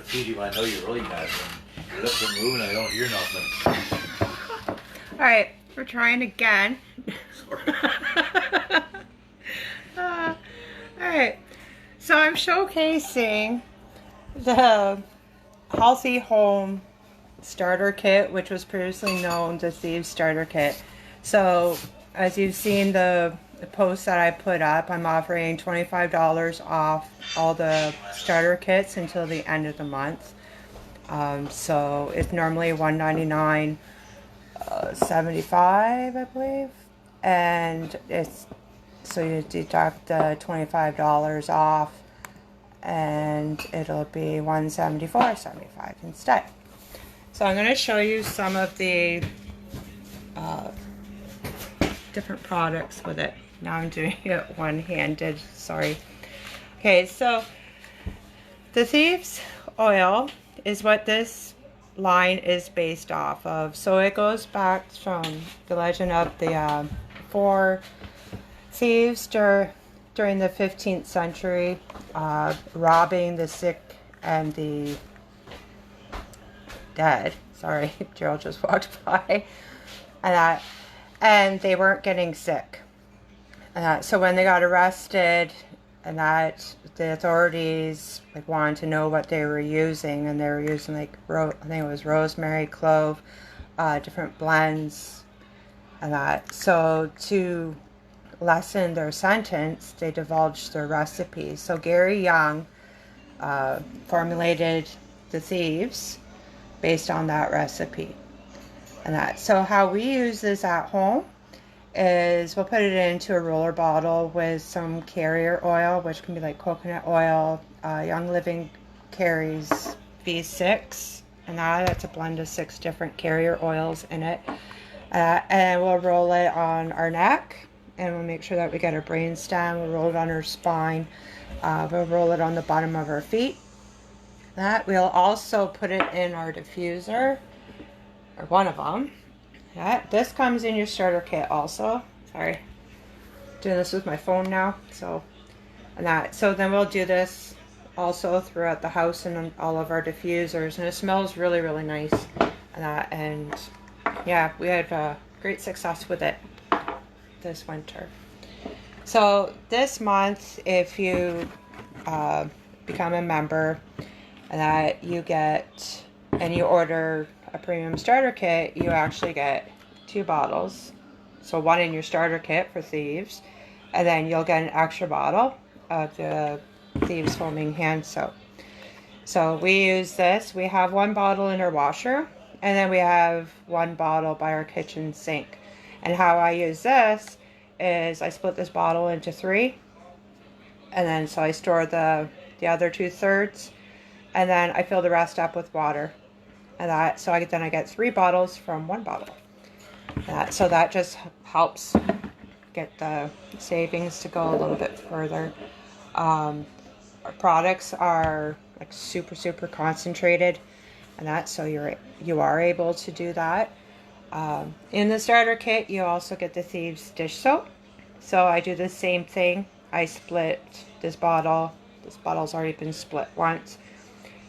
Susie, I know you're really bad. Your lips are moving, I don't hear nothing. Alright, we're trying again. Alright, so I'm showcasing the Healthy Home Starter Kit, which was previously known as Thieves Starter Kit. So, as you've seen the post that I put up, I'm offering $25 off all the starter kits until the end of the month. So it's normally $199.75, I believe, and it's so you deduct the $25 off, and it'll be $174.75 instead. So I'm going to show you some of the different products with it. Now I'm doing it one-handed, sorry. Okay, so the Thieves Oil is what this line is based off of. So it goes back from the legend of the 4 thieves during the 15th century, robbing the sick and the dead. Sorry, Gerald just walked by. And they weren't getting sick. So when they got arrested, and that the authorities wanted to know what they were using, and they were using I think it was rosemary, clove, different blends, and that. So to lessen their sentence, they divulged their recipes. So Gary Young formulated the Thieves based on that recipe, and that. So how we use this at home is we'll put it into a roller bottle with some carrier oil, which can be like coconut oil. Young Living carries V6, and that's a blend of 6 different carrier oils in it. And we'll roll it on our neck, and we'll make sure that we get our brain stem. We'll roll it on our spine. We'll roll it on the bottom of our feet. We'll also put it in our diffuser, or one of them. This comes in your starter kit also. Sorry, doing this with my phone now. So then we'll do this also throughout the house and on all of our diffusers, and it smells really, really nice. And yeah, we had great success with it this winter. So this month, if you become a member, that you get and you order a premium starter kit, you actually get 2 bottles. So one in your starter kit for Thieves, and then you'll get an extra bottle of the Thieves foaming hand soap. So we use this. We have 1 bottle in our washer, and then we have 1 bottle by our kitchen sink. And how I use this is I split this bottle into 3, and then so I store the other 2/3, and then I fill the rest up with water. And then I get 3 bottles from 1 bottle. So that just helps get the savings to go a little bit further. Our products are like super, super concentrated, and so you are able to do that. In the starter kit, you also get the Thieves dish soap. So I do the same thing. I split this bottle. This bottle's already been split once.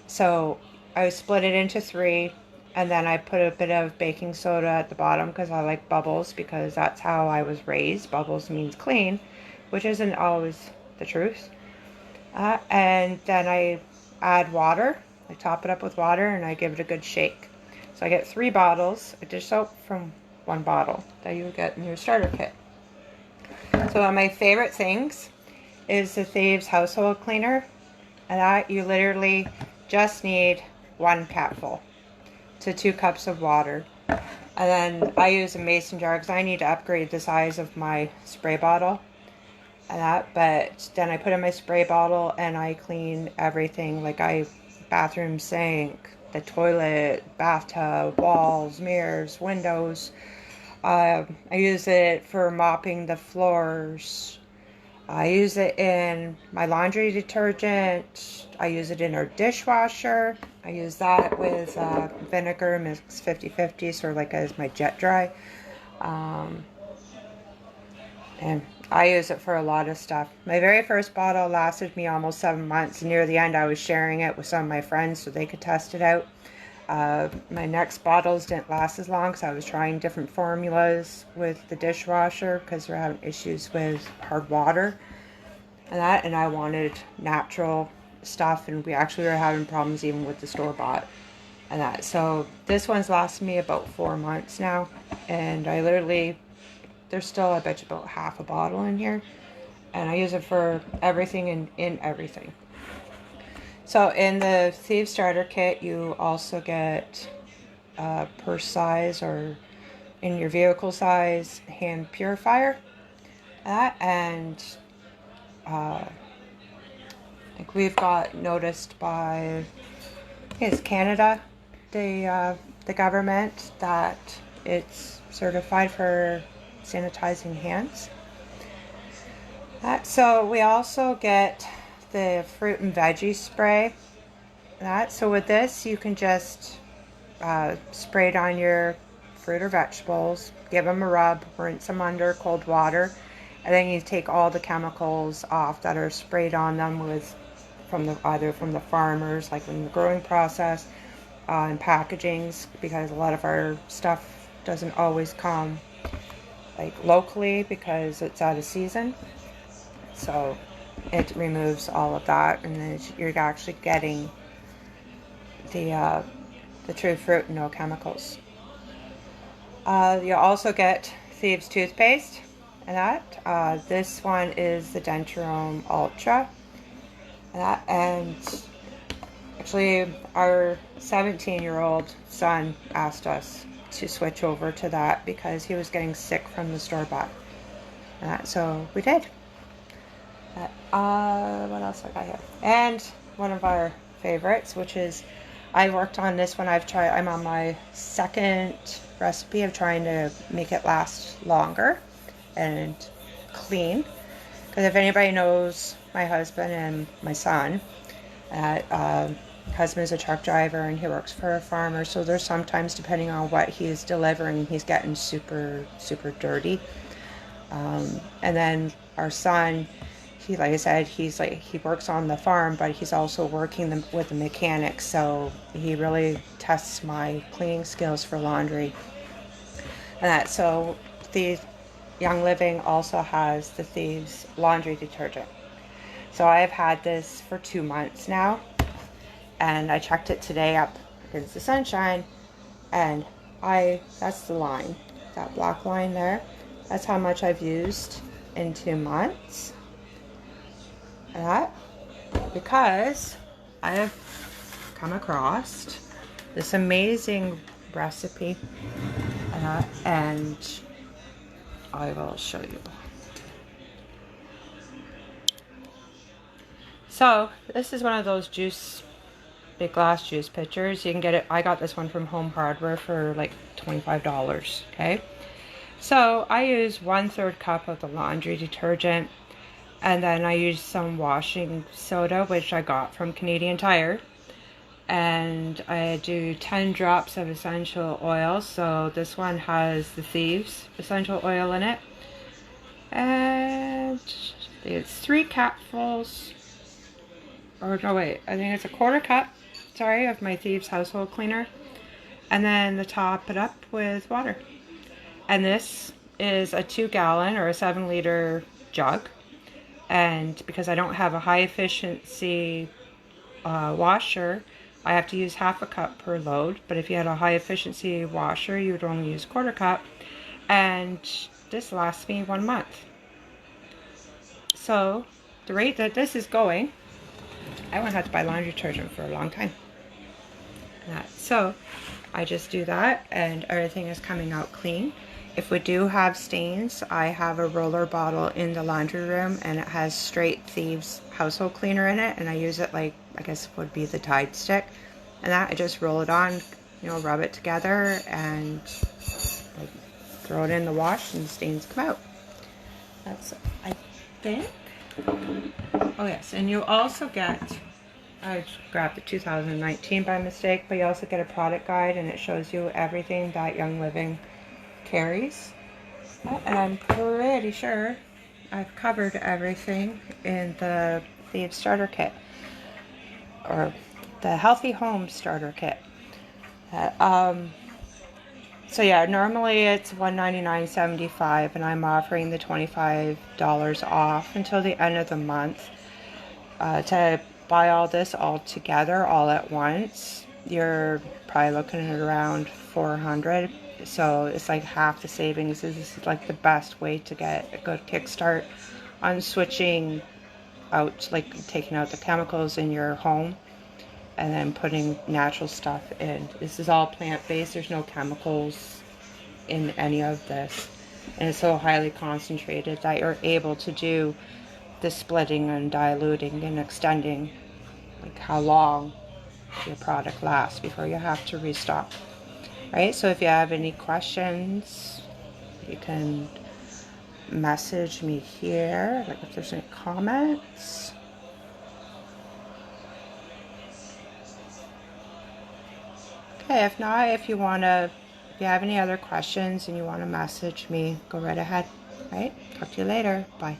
So I split it into 3, and then I put a bit of baking soda at the bottom because I like bubbles, because that's how I was raised. Bubbles means clean, which isn't always the truth. And then I add water. I top it up with water, and I give it a good shake. So I get 3 bottles of dish soap from 1 bottle that you would get in your starter kit. So one of my favorite things is the Thieves household cleaner, and that you literally just need 1 cupful to 2 cups of water. And then I use a mason jar because I need to upgrade the size of my spray bottle. But then I put in my spray bottle and I clean everything, bathroom sink, the toilet, bathtub, walls, mirrors, windows. I use it for mopping the floors. I use it in my laundry detergent. I use it in our dishwasher. I use that with vinegar mixed 50-50, sort of like as my jet dry. And I use it for a lot of stuff. My very first bottle lasted me almost 7 months. Near the end, I was sharing it with some of my friends so they could test it out. My next bottles didn't last as long because I was trying different formulas with the dishwasher because we're having issues with hard water and I wanted natural stuff, and we actually were having problems even with the store-bought and that. So this one's lasted me about 4 months now, and I literally, there's still, I bet you, about half a bottle in here, and I use it for everything and in everything. So in the Thieves Starter Kit, you also get purse size or in your vehicle size hand purifier. And I think we've got noticed by, I think it's Canada, the government, that it's certified for sanitizing hands. So we also get the fruit and veggie spray. So with this, you can just spray it on your fruit or vegetables, give them a rub, rinse them under cold water, and then you take all the chemicals off that are sprayed on them either from the farmers, like in the growing process, and packagings, because a lot of our stuff doesn't always come like locally because it's out of season. So it removes all of that, and then you're actually getting the true fruit and no chemicals. You also get Thieves toothpaste, and this one is the Dentarome Ultra, and actually our 17-year-old son asked us to switch over to that because he was getting sick from the store-bought. So we did. What else I got here? And one of our favorites, which is, I worked on this one. I'm on my second recipe of trying to make it last longer and clean. Because if anybody knows my husband and my son, husband's a truck driver and he works for a farmer. So there's sometimes, depending on what he's delivering, he's getting super, super dirty. And then our son, like I said, he works on the farm, but he's also working with the mechanics, so he really tests my cleaning skills for laundry. So the Young Living also has the Thieves laundry detergent. So I've had this for 2 months now, and I checked it today up against the sunshine, and that's the line, that black line there. That's how much I've used in 2 months. Because I have come across this amazing recipe, and I will show you. So this is one of those big glass juice pitchers. You can get it. I got this one from Home Hardware for like $25. Okay, so I use 1/3 cup of the laundry detergent. And then I use some washing soda, which I got from Canadian Tire. And I do 10 drops of essential oil. So this one has the Thieves essential oil in it. And it's 3 cupfuls. Or no, wait. I think it's a 1/4 cup, of my Thieves household cleaner. And then top it up with water. And this is a 2-gallon or a 7-liter jug. And because I don't have a high efficiency washer, I have to use 1/2 cup per load. But if you had a high efficiency washer, you would only use 1/4 cup. And this lasts me 1 month. So the rate that this is going, I won't have to buy laundry detergent for a long time. So I just do that, and everything is coming out clean. If we do have stains, I have a roller bottle in the laundry room, and it has straight Thieves household cleaner in it, and I use it like, I guess would be the Tide stick, and I just roll it on, rub it together, and like throw it in the wash, and the stains come out. That's, I think. Oh yes, and you also get, I grabbed the 2019 by mistake, but you also get a product guide, and it shows you everything that Young Living carries, and I'm pretty sure I've covered everything in the Thieves Starter Kit, or the Healthy Home Starter Kit. So yeah, normally it's $199.75, and I'm offering the $25 off until the end of the month. To buy all this all together, all at once, you're probably looking at around $400. So it's like half the savings. This is like the best way to get a good kickstart on switching out, like taking out the chemicals in your home and then putting natural stuff in. This is all plant-based. There's no chemicals in any of this. And it's so highly concentrated that you're able to do the splitting and diluting and extending, like how long your product lasts before you have to restock. Right? So if you have any questions, you can message me here, like if there's any comments. Okay, if not, if you have any other questions and you want to message me, go right ahead. Right? Talk to you later. Bye.